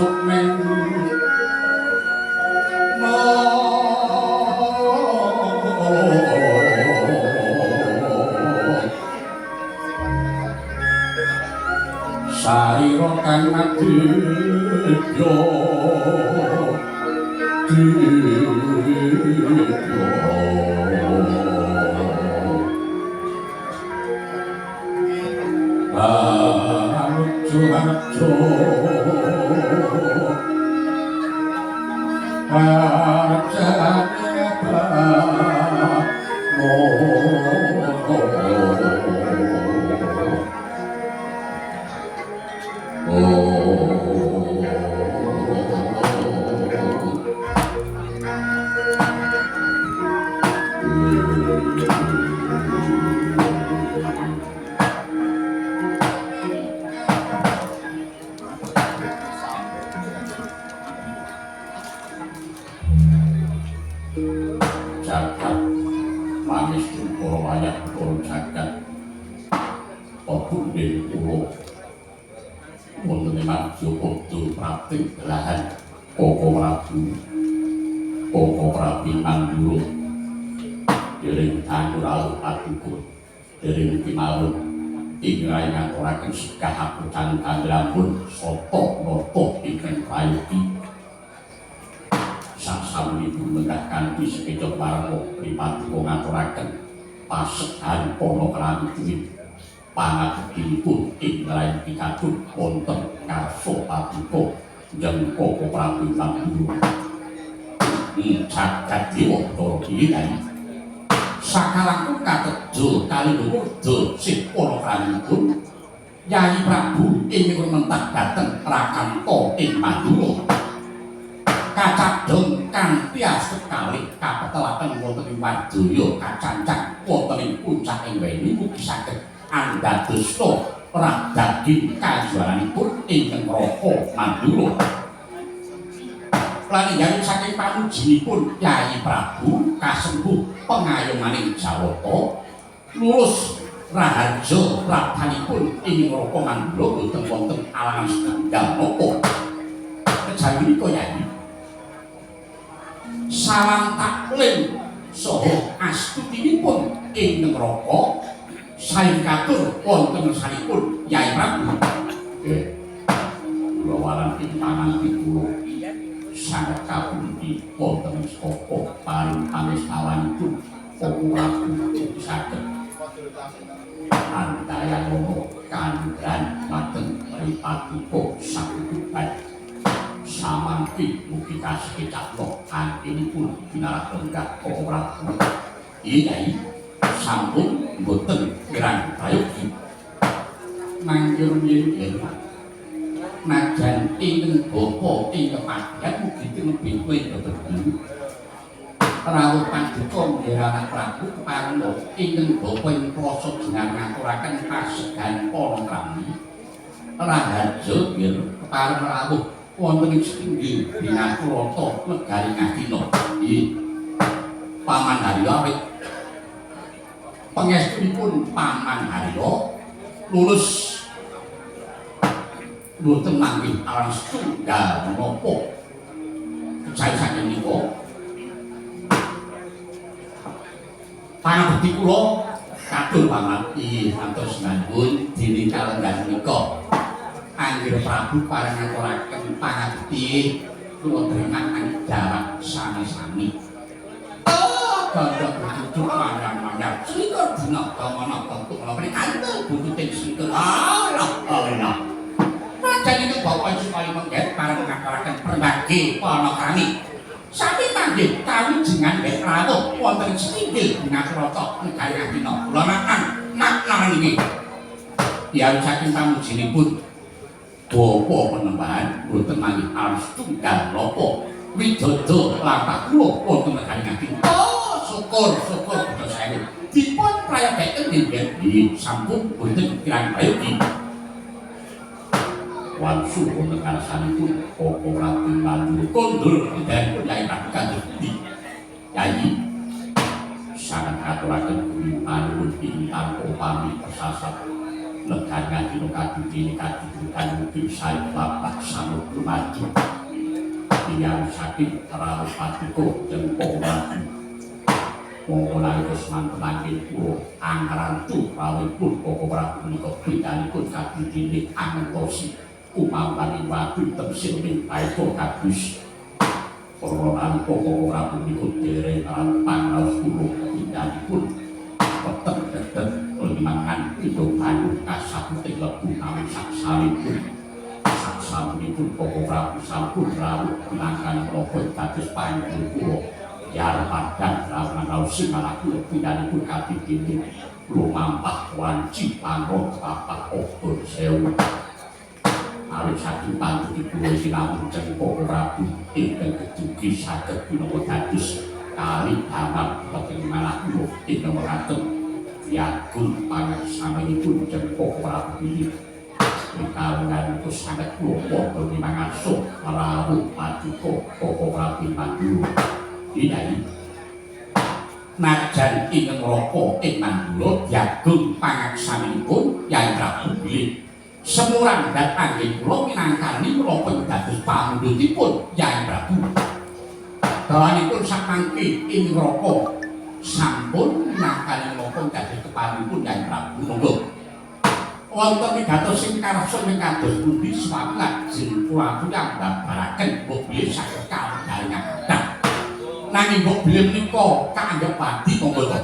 sukmen sarira kang adidya jagat manis para wayah para jagat obune kula wonten ing Madyapada Prating Belahan Koko Prabu Mandura dereng tanuralu paduka dereng kimarun ingkang ngaturaken segah haputan kanglampun sata nata ingkang prayogi sasampunipun menggah kanthi sepeda warna pripati ngaturaken pasehan ana kelan duwit pangapunipun ing lain pikatun wonten karsa paduka njeng Koko Prabu Mandura jagat dewa Ndara Kiai sakalangkung katejo kali murda sing ana kranipun Yai Prabu ingkang mentah dhateng Rakanta ing Mandura kacadhong kanthi sekali kapetelaken wonten ing wadya kacancang wonten ing puncaking weni mugi saged andadosa radaging kajuaranipun ingkang Raka Mandura lan ingkang saking pamujinipun Yai Prabu kasembuh pengayomaning Jawata lurus raharja rabdanipun ing Raka Mandura boten wonten alangan setunggal napa kejawi menika Yai salam taklim saha astutinipun ing neraka sae katur wonten sanipun Yai Prabu kula waran ing panganti kula sanget kapundi wonten sapa paring pangesawanipun Koko Prabu saged andayana kandhan mateng mripatipun sakutuban samangki mugi kasekecapno antinipun pinarak lenggah Koko Prabu Yai sampun boten kirang prayogi manjur yen najan ing bapa ing kepadhan mugi tinebih kowe bebedu rawuh paduka nggih Prabu kepareng ing bapa ing prasa jenengan ngaturaken pasegan para krami raharja nggih kepareng rawuh wonten ing setinggih Binakurata negari Ngastina nggih Paman Harya awit pangestunipun Paman Harya lulus boten mangke alang setunggal menapa kejawi saking nika panabekti kula kadul Paman inggih antos nuwun dene kalenggan menika Anggir Prabu pareng ngaturaken panabekti kula dherekaken jarak sami-sami Gandha berjujuk mangan-mangan slikur dina kamana tentu kula prikantun buntuting slikur Allah najan itu bapak supaya mengget pareng ngaturaken perbagi panakrami sami panggih kawijengan nggih rawuh wonten setinggil Binakurata negari Ngastina kula nak niki ya saking pamujinipun bapa penembahan boten manggih arus tunggal napa widodo lampah kula wonten negari Ngastina syukur boten sewu dipun prayogaken nggih sampun boten kirang prayogi wansu wonten kalasanipun Koko Prabu Mandura kondur dipun Yai Prabu Kandhati Yai sangat ngaturaken panuwun ingkang upami persasat negari ino kadidini kadidikan mungkin saya bapak samud lumaju yang sakit terlalu patiko dan pengolahan pengolahan keseman penangin puluh anggaran tu rawit pun pokok menikah bidani pun kadidini angentosi umamani wakil temsil mintai kabus pengolahan pokok menikah dari panggal 10 bidani pun tetap perlimangan itu anu kasabuti lebu namun saksalipun saksalipun pokok rabu sampun rabu penangkan rokok katus panjang pulau yar padang rawan rausi malaku pindanipun kadidini lumampah wanci pangrok papak oktor sewu awit saking pantuti pulau silamun jeng pokok rabu ingkang kedugi saged punawa dados kali damar pokok malaku ingkang meratem yakun pangersanipun jeng pokok rabu ini kalangan itu sangat kelompok bagi mangasuh rabu patiko pokok rabu mandulu ini najan ingin rokok ing mandulu yagun pangaksanipun yang rabu ini semurang dan angin pulau minangkani rokok dados pamudutipun yang rabu dawanipun sakmangke ing rokok sampun minangkani rokok dados kepanipun yang rabu nunggu wonten wigatos sing karsa ing kados pundi sawang lajeng kula punyang baraken mobil saged kawedharengan kathah nanging mobil menika kaanggep padi monggo to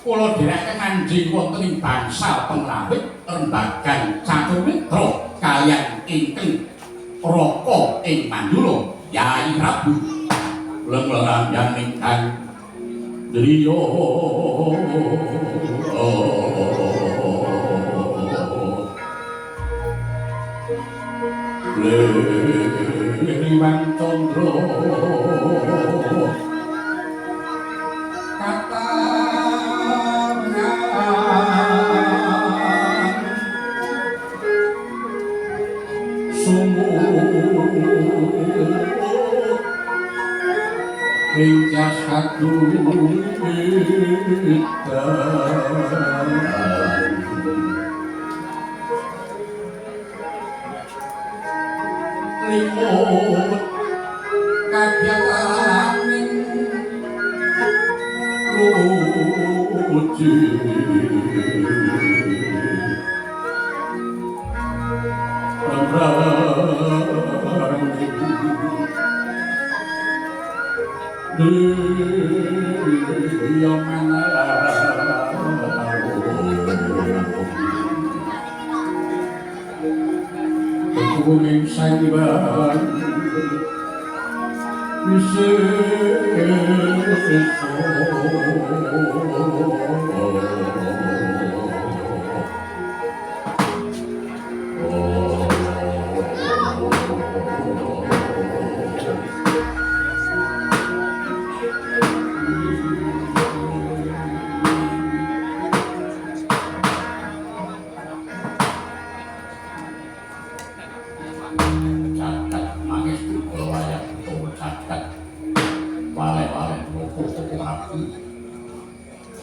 kula dherekaken manjing wonten ing bangsal pengrawit rembagan Caturmitra kaliyan ingkang raka ing Mandura Yai Prabu lemlerang yang ingkang driya Liwang Condro katangan sumur ringkas kaduwitan limut kadyakaning lucu pemberani dia mana Kuming saiban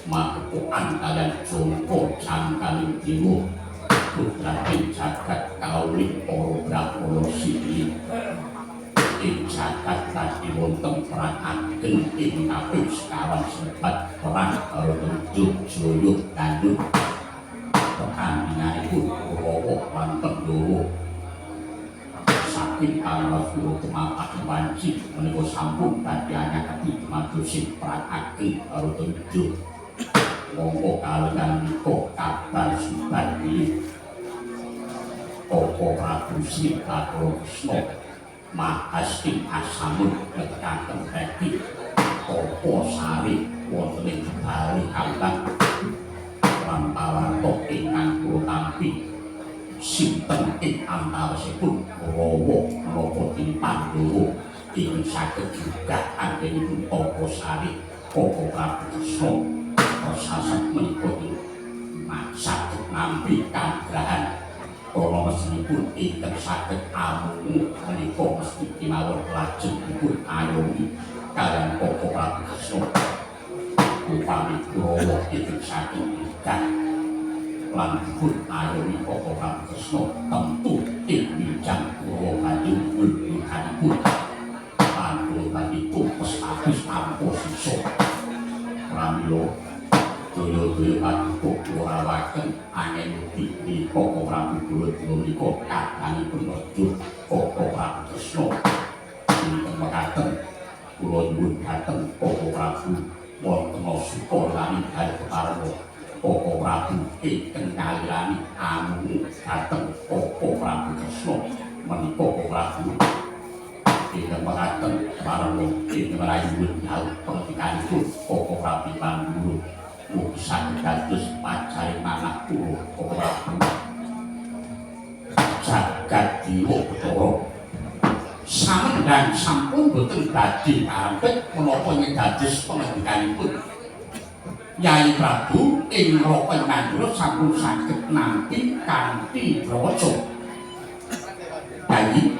makepukan kalian jongko jangkaling timu putraking jagat kauling poro brakolo sili ing jagat tadi wonten perang ageng ing kaping sekawan sebat perang karo Tunduk Joyo Dandut pertandinganipun Kurawa lan Pandhawa saking Kalawastu tumapak wanci menika sampun dadi anyakati madosi perang ageng karo Tunduk mongko kalengan niko kabar subadi Koko Prabu Sita Krishna mahasting asamun lekaken hati Koko Sari wonten ing Bali Kambang Lampawarta ingkang kula tampi sinten ing antawisipun Kurawa menapa dening Pandhawa ingkang saged juga anggenipun Koko Sari Koko Prabu Krishna sasat menika saged nampi kagrahan kala mesinipun ingkang saged amungu menika mesti kemawon lajeng dipun ayomi kaliyan Koko Prabu Krishna upami Kurawa ingkang saking ingkang lan dipun ayomi Koko Prabu Kresna tentu ing wijang Kurawa badhe wulbuhanipun panggul badhe tumpes abis tanpa sisa pramila daya-daya badhe kurawaken angin di Koko Prabu Baladewa menika kadangipun medhot Koko Prabu Kresna ingkang mekaten kula nyuwun dhateng Koko Prabu wonten suka lami dalem keparwa Koko Prabu ingkang kalirani amu dhateng Koko Prabu Kresna menika Koko Prabu ingkang mekaten keparwa ingkang rayuwun dalem pernikahanipun Koko Prabu Pandhawa mugi saged dados pacaring anak kula Koko Prabu jagat diwa Bathara samendang sampun boten badhe karampet menapa ing dados pangandikanipun Yai Prabu ing Raka Ngandura sampun saged nampi kanthi prawaca Yai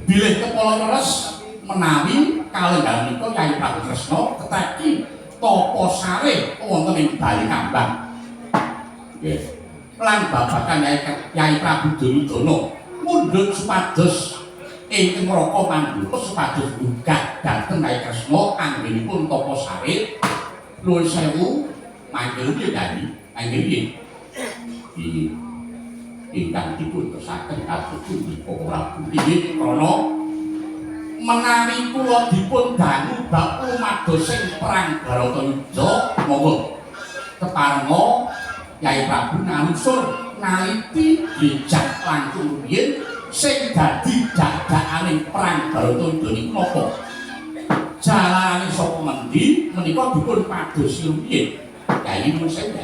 bilih kepala leres menawi kalenggan menika Yai Prabu Kresna keteki tapa sare wonten ing Bali Kambang nggih lan babagan Yai Prabu Duryudana mundhut supados ingkang Raka Pandhawa supados nggugah dhateng Yai Kresna anggenipun tapa sare nuwun sewu mangke piye Yai mangke piye ingkang dipun kersaken kados pundi Koko Prabu inggih krana menawi kula dipun dangu bab umadosing perang Baratayuda monggo keparenga Yai Prabu nalusur naliti bijak langkung rumiyin sing dadi dadakaning perang Baratayuda niku napa jalane sapa mendi menika dipun padosi rumiyin Yai nuwun sewu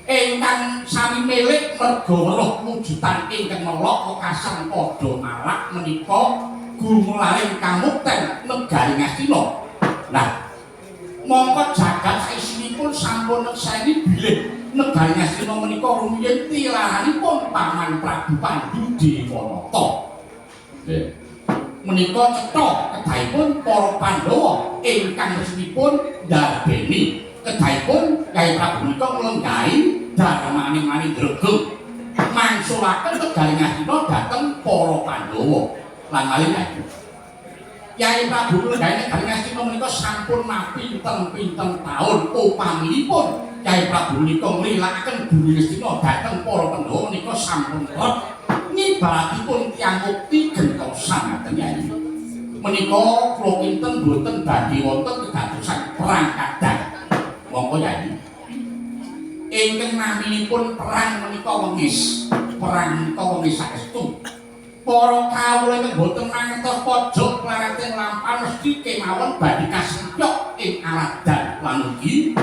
ingkang sami milik merga weruh wujudan ingkang melok kekasan padha malak menika gumularing kamukten negari Ngastina. Nah, mongko jagat saisinipun sampun nekseni bilih negari Ngastina menika rumiyin tilaranipun Paman Prabu Pandhu Dewanata. Nggih. Menika cetha kedahipun para Pandhawa ingkang resminipun ndarbeni kedahipun Yai Prabu menika nglenggahi dharmane Manindra mangsulaken negari Ngastina dhateng para Pandhawa. Lan malih Yai Prabu nglenggahi negari Ngastina menika sampun mapinten-pinten taun upaminipun Yai Prabu menika nglilakaken bumi Ngastina dhateng para Pandhawa menika sampun rep ngibaratipun tiyang mukti gentosan ngaten Yai. Menika kula kinten boten badhe wonten kedadosan perang kadang. Monggo Yai. Ingkang naminipun perang menika wengis. Perang menika wengis saestu. Para kawula ingkang boten mangertos pojok klareting lampan mesti kemawon badhe kasempyok ing aladan lan ugi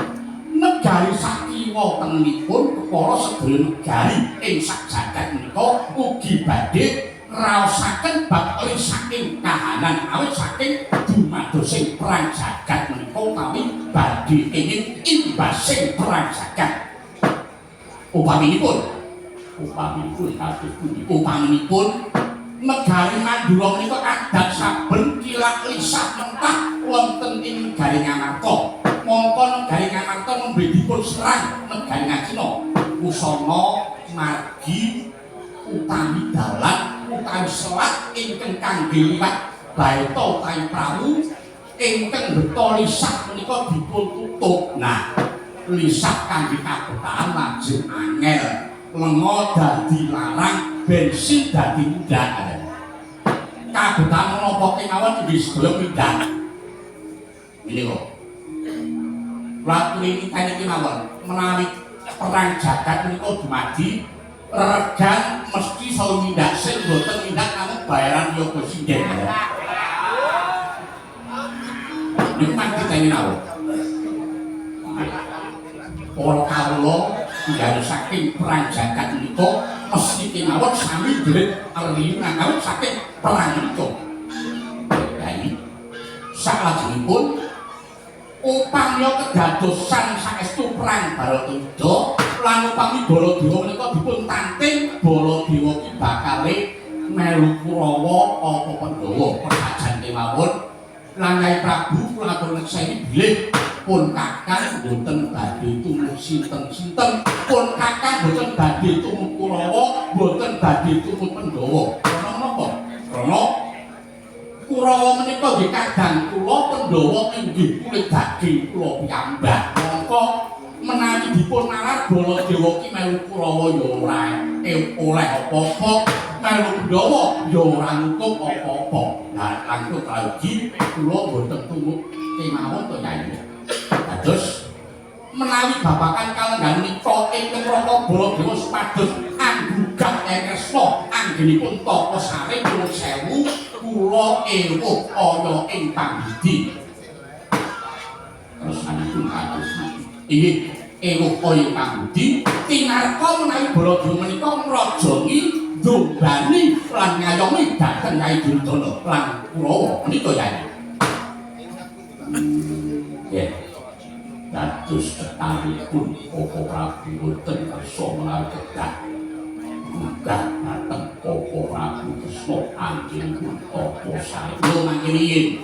negari sakiwa tengenipun kepala sedaya negari ing sak jagat menika ugi badhe raosaken bab saking kahanan awit saking dumadosing perang jagat menika utawi badhe kenging imbasing perang jagat upaminipun kados pundi upaminipun negari Mandura menika adat saben kilak lisah mentah wonten ing negari Ngamarta. Mongko negari Ngamarta nembe dipun serang negari Ngastina. Usana margi utawi dalan utawi selat ingkang kangge liwat baeta utawi prahu ingkang beta lisah menika dipun tutup. Nah, lisah kangge kabetaan lajeng angel, lenga dadi larang, bensin dadi mudah. Kabetaan menapa kemawon inggih sedaya pindah. Menika Ratu ini kaya kemawon menawi perang jagat menika dumadi regan mesti sawu mindak sing boten mindak namung bayaran yo presiden. Niku mangke kaya mawon. Para kawula tinggal saking perang jagat menika mesti kemawon sami ndelik aliyun saking perang menika. Dadi salajengipun upamya kedadosan saestu perang Baratayuda lan upami Baladewa menika dipun tanting Baladewa ki bakale melu Kurawa apa Pandhawa persajan kemawon Langkai Prabu kula atur nekseni bilih pun kakang boten badhe tumut sinten-sinten, pun kakang boten badhe tumut Kurawa, boten badhe tumut Pandhawa. Karena napa? Karena Kurawa menika nggih kadang kula, Pandhawa inggih kulit daging kula piyambak. Mongko menawi dipun nalar Baladewa ki melu Kurawa ya ora oleh apa-apa, melu Pandhawa ya ora nutup apa-apa. Lah langkung kalih kula boten tumut kemawon to Yai. Dados menawi babakan kalenggan menika ingkang Raka Baladewa supados anggugat Kresna anggenipun Tapa Sari kula sewu kula ewuh kaya ing pambidi. Terus anipun kados inggih ewuh kaya pambidi tinarka menawi Baladewa menika ngrajangi ndombani lan ngayomi dhateng Kyai Duryudana lan Kurawa menika Yai. Nggih. Dados ketaripun Koko Prabu boten kersa menawi kedah munggah dhateng Koko Prabu Kresna anggenipun Tapa Sari. Lho mangkene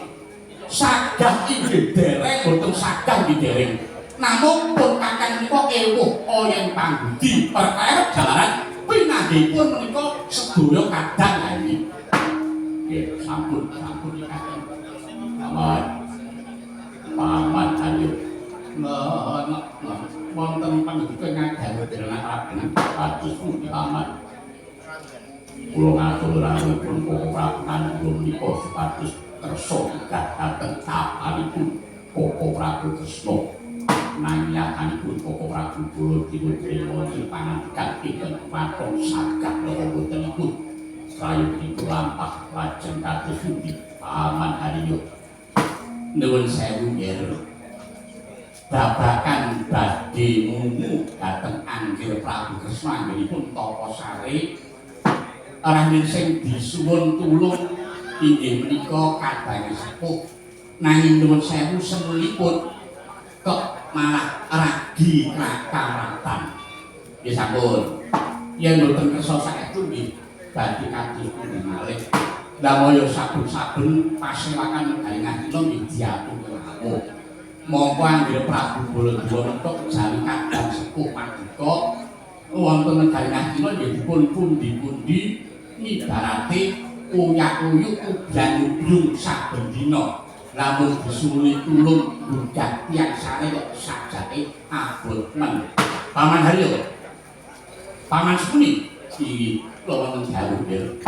sagah inggih dereng boten sagah nggih dereng. Namung pun kakang menika ewuh kaya pambudi perkara jalaran pinanggihipun menika sedaya kadang Yai. Nggih sampun kakang. Paman ayo wonten panjenengan ngadahaken raden kados pundi paman. Kula ngatur rawuhipun Koko Prabu kula menika supados kersa dhateng tapanipun Koko Prabu Kresna. Nanyakanipun Koko Prabu Baladewa Dewa pangandikan ingkang matur sagah lelembutipun prayogipun lampah lajeng kados pundi paman Haryo. Nuwun sewu nggih. Babakan badhe mungu dhateng Anggir Prabu Kresna anggenipun Tapa Sari rahin sing disuwun tulung inggih menika kadang sepuh nanging nuwun sewu semulipun kok malah ragi kakaratan. Nggih sampun. Yen boten kersa saestu nggih badhe kados pundi malih. Lah kaya saben-saben pasewakan galengan kula nggih diatur rawuh. Monggo Anggir Prabu Baladewa menika kejawi kadang sepuh paduka wonten negaring kula nggih dipun pundi-pundi ibarate uyak-uyuk ubyan-ubyung saben dina. Lamun disuli tulung gugat tiyang sare kok sajake abot men. Paman Haryo. Paman Suni iki kula wonten dawuh nggih.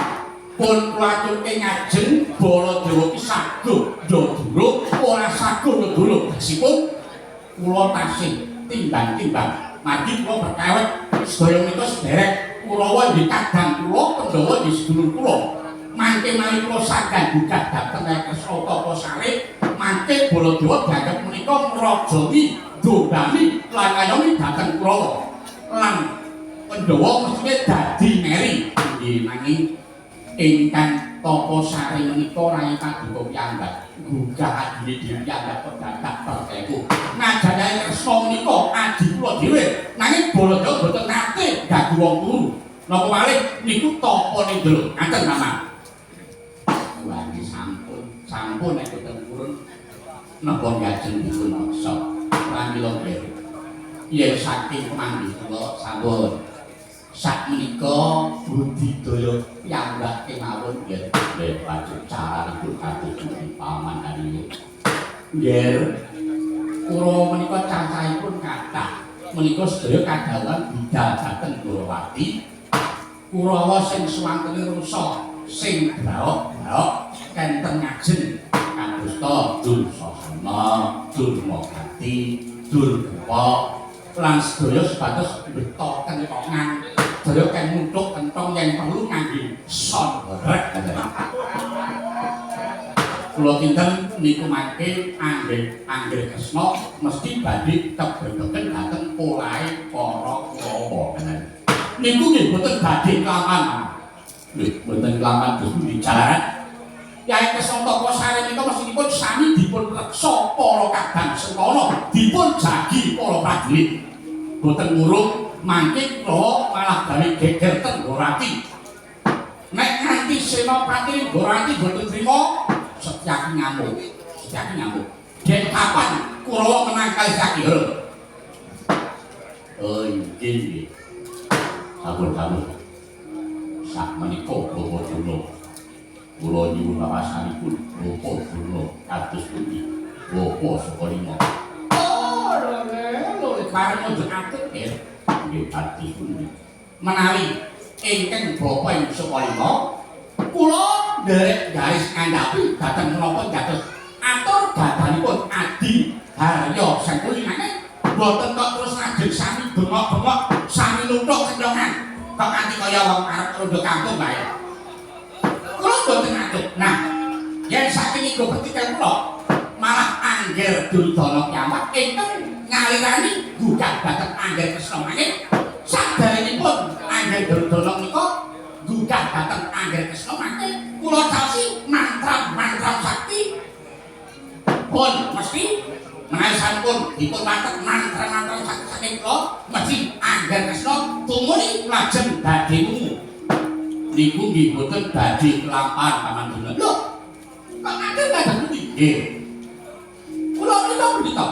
Pun kuwaturke ngajeng Baladewa ki saguh ndadura ora saguh ndadura dasipun kula tasih timbang-timbang margi kula berkawet sedaya menika sederek Kurawa nggih kadang kula Pandhawa nggih sedulur kula mangke malih kula saged gugat dhateng Kresna Tapa Sari mangke Baladewa dianggep menika ngrajangi ndondani lan ngayomi dhateng Kurawa lan Pandhawa mestine dadi meri nggih nanging ingkang Tapa Sari menika rai paduka piyambak gugah adine dhewe piyambak pedadak perteku ngajane Kresna menika adi kula dhewe nanging Baladewa boten nate gagu wong turu napa malih niku tapane ndel ngaten Paman. Wah iki sampun nek boten purun napa ngajeng dipun maksa pramila nggih yen saking pamanggi kula sampun sakmenika budidaya piyambak kemawon nggih lajeng caranipun kados pundi Paman Haryo. Nggih Kurawa menika cacahipun kathah menika sedaya kadhawan bidal dhateng Gorawati. Kurawa sing suwantene rusa sing braok-braok kenten ngajeng kadosta Dursasana, Durmagati, Durgapa lan sedaya sebatas beto kentongan sedaya kan muntuk kentong yang perlu ngangge son gorek. Kula kinten niku mangke Anggir Kresna mesti badhe kebrebeken dhateng polahe para Kurawa. Niku nggih boten badhe kelaman. Nggih boten kelaman Gusti dicarakan. Kyai Kresna Tapa Sari menika mestipun sami dipun reksa para kadang sengkana, dipun jagi para prajurit. Boten ngurung mangke kula malah gawe geger ten Gorawati. Nek nganti Senopati Gorawati boten trima Setyaki ngamuk. Gusti nyambut. Den kapan Kurawa menang kali Sakira? Oh nggih. Sampun. Sak menika Bapak Durna. Kula nyuwun pawasanipun Bapak Durna kados pundi? Bapak Sukalima. Oh, lho kemarin ojo atur ya. Nggih kados pundi? Menawi ingkang Bapak Sukalima kula nderek garis ngandhapi dhateng menapa dados atur gadanipun Adi Harya Sengkulinane boten kok terus lajeng sami bengok-bengok sami nuthuk kendhongan kok kanthi kaya wong arep rondo kampung bae kula boten ngatuk. Nah yen saking iku petikan kula malah Angger Duryudana kiamat ingkang ngalirani gugat dhateng Angger Kresna mangke sadayanipun Angger Duryudana menika gugat dhateng Angger Kresna mangke kula caosi mantra sakti pun mesti menawi sampun dipun watek mantra sakti saking kula mesti Angger Kresna tumuli lajeng badhe wungu niku nggih boten badhe kelampahan pamandunan. Lho kok Angger badhe pundi? Nggih kula menika punika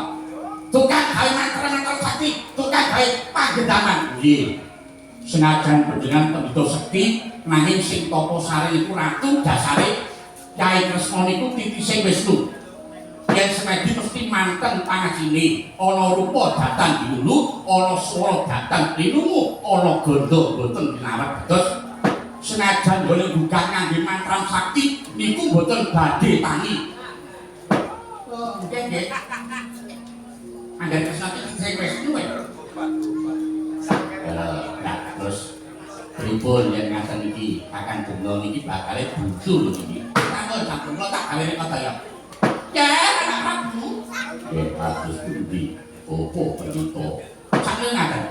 tukang gawe mantra sakti tukang gawe panggendaman. Nggih senajan panjenengan pendhita sekti nanging sing tapa sari niku ratu dasare Kyai Kresna niku titising Wisnu. Yen semedi mesti manten pangajine, ana rupa datang dilulu, ana swara datang dilungu, ana gandha boten dinawat dados senajan golek bukan ngangge mantra sakti niku boten badhe tangi. Oh, nggih. Angger Kresna titising Wisnu ya. Terus pripun yen ngaten iki akan Durna niki bakale bucu niki. Sampun kula tak gawe kata ya. Ya, anak Prabu. Ya, kados pundi? Opo pendhita? Sakjane ngaten.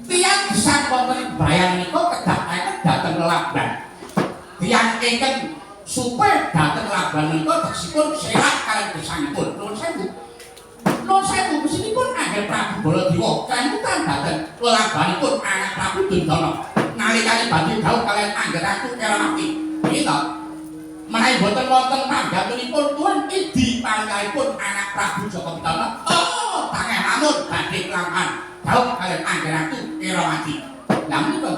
Tiyang gesang wonten Bayang nika kedah dhateng Labang. Tiyang ingkang supe dhateng Labang nika tegesipun serat kaliyan gesangipun. Nuwun sewu mesinipun Angger Prabu Baladewa kantutan dhateng lelabanipun anak Prabu Duryudana. Nalikane badhe dawuh kaliyan Angger Ratu Kerawati. Nggih to? Menawi boten wonten panggantunipun tuwun idi panggalipun anak Prabu Jaka Pitana. Oh, tangan amun badhe kelampahan dawuh kaliyan Angger Ratu Kerawati. Lah menika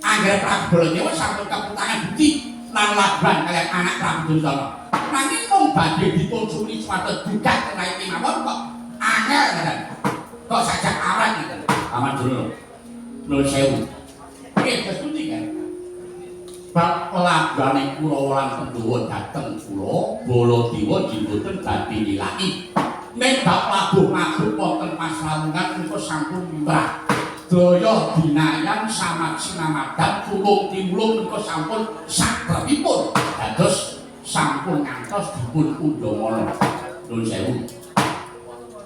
Angger Prabu Baladewa sampun keputangan bukti lan laban kaliyan anak Prabu Duryudana. Nanging mung badhe ditunsuni suatu gugat terkait kemawon kok angel ngoten. Kok sajak aran ngoten. Paman Durna. Nuwun sewu. Nggih, terus pundi kan? Bab labane Kurawa lan Pandhawa dhateng kula Baladewa boten badhe nilai. Nek bab labuh-labuh wonten paslawungan menika sampun mimrah. Daya dinayan samat-sinamadan tulung timulung menika sampun satrepipun. Dados sampun ngantos dipun undhamana. Nuwun sewu.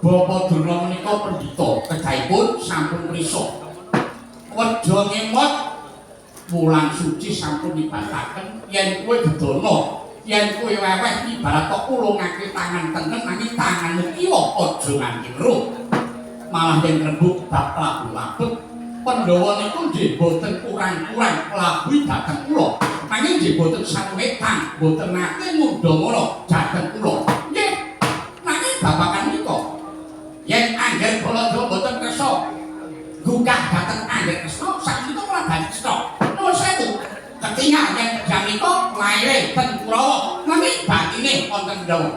Bapak Durna menika pendhita kedahipun sampun prisa. Wedha ngemot wulan suci sampun nibataken yen kowe dedana yen kowe weweh ibarat kok ulungake tangan tengen nanging tanganmu kiwa aja nganti weruh. Malah yen rembug bab labuh-labuh Pandhawa niku nggih boten kurang-kurang labuhi dhateng kula. Nanging nggih boten sawetan, boten nate ngundhamana dhateng kula. Nggih. Nanging babagan menika yen Angger Baladewa boten kersa gugah dhateng Angger Kresna sakmenika ora badhe kresna. Nuwun sewu. Ketingal yen janika laire ten Kurawa, nanging batine wonten Pandhawa.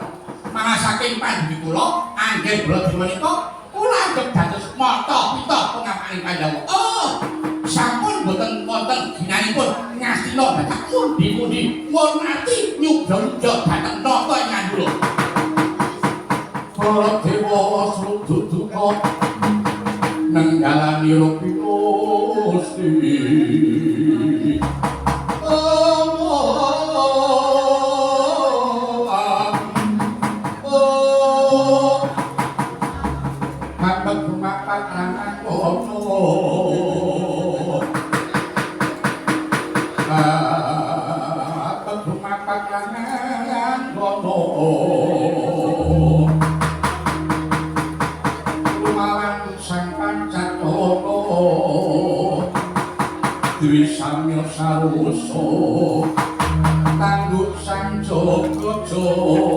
Malah saking pandhiri kula Angger Baladewa menika kula anggap dados mata-pita pengapaning Pandhawa. Oh, sampun boten wonten ginanipun ngastina dhateng pundi-pundi mun ati nyuda-nyuda dhateng nata ing Ngandura. Baladewa sruduk duka nenggalani Gusti. Dwi samya sarusa Tangguh sang jogo-jogo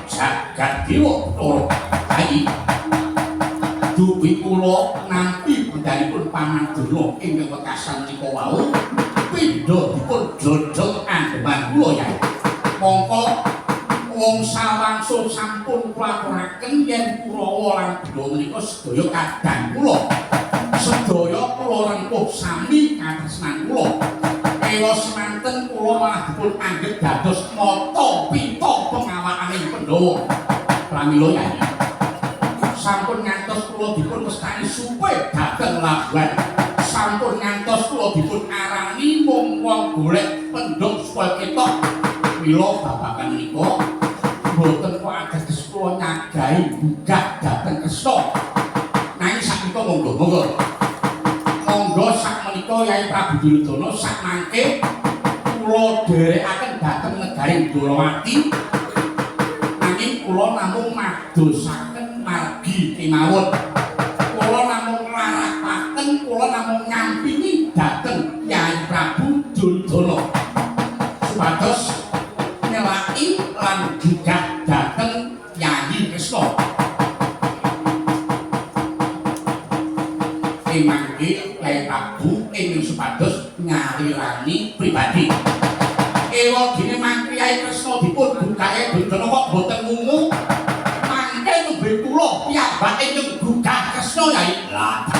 jagat dewa loro bayi duwi kula nampi bendaripun Pamanduna ing wekasan nika wau pindha dipun dodol andeman kula ya mongko wong sawangsul sampun kulakuraken yen Kurawa lan Bendha menika sedaya kadang kula sedaya kula rempuh sami katresnan kula ewa semanten kula malah dipun anggep dados mata pita pengawakaning Pandhawa pramila ya sampun ngantos kula dipun mestani supe dhateng labuhan sampun ngantos kula dipun arani mung wong golek pendhok supaya ketok mila babagan menika boten kok ateges kula nyagahi gugah dhateng Kresna nanging sakmenika monggo sakmenika Yai Prabu Duryudana sak mangke kula dherekaken dhateng negari Ndrawati nanging kula namung madosaken margi kemawon kula namung nglarapaken kula namung ngampingi dhateng Yai Prabu Duryudana supados nyelaki lan gugah dhateng Yayi Kresna mangke Yai Prabu ingkang supados nyarirani pribadi ewa dene mangke Yai Kresna dipun bukae Duryudana kok boten ngungu mangke nembe kula piyambak ingkang gugah Kresna Yai lah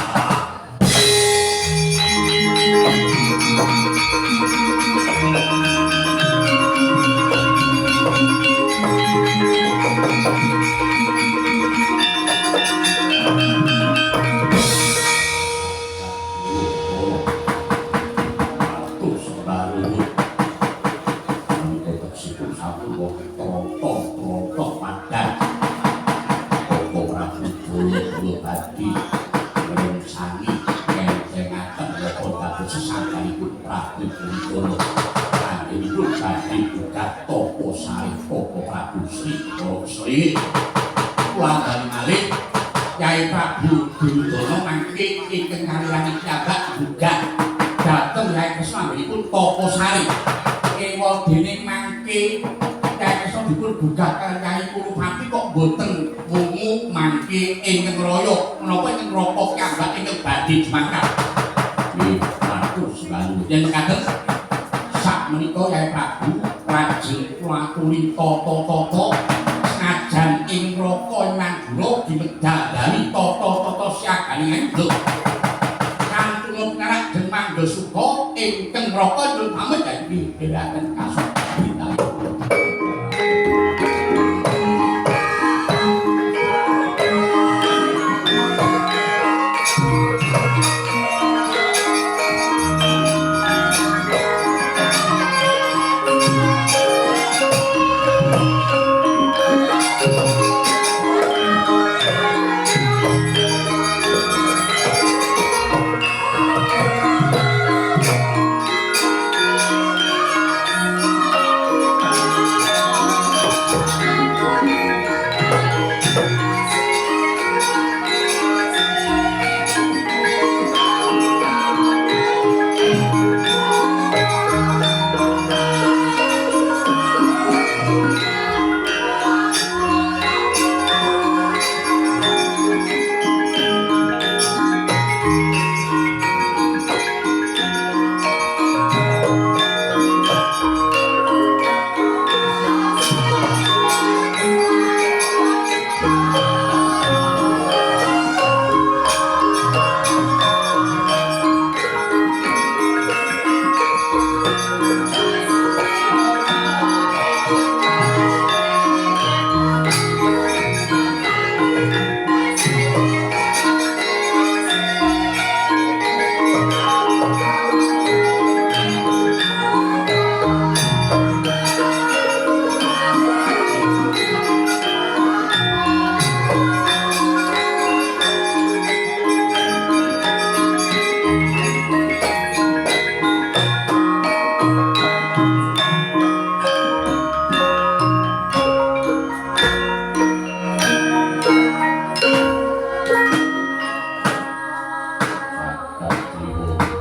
Yai Prabu Duryudana mangke ingkang ngarirani piyambak gugah dhateng Yai Kresna nggihipun Toposari ewa dene mangke Yai Kresna dipun gugah kaliyan Yai Kurupati kok boten wungu mangke ingkang raya menapa ingkang raka piyambak ingkang badhe jemangkat nggih matur selalu yen kados sakmenika Yai Prabu lajeng kula aturi tata-tata senajan ing raka Mandura dimedhali tata-tata siagane enduk kantun ngarak Demang Dasuka ingkang raka nyuwun pamit nggih dherekaken kasuk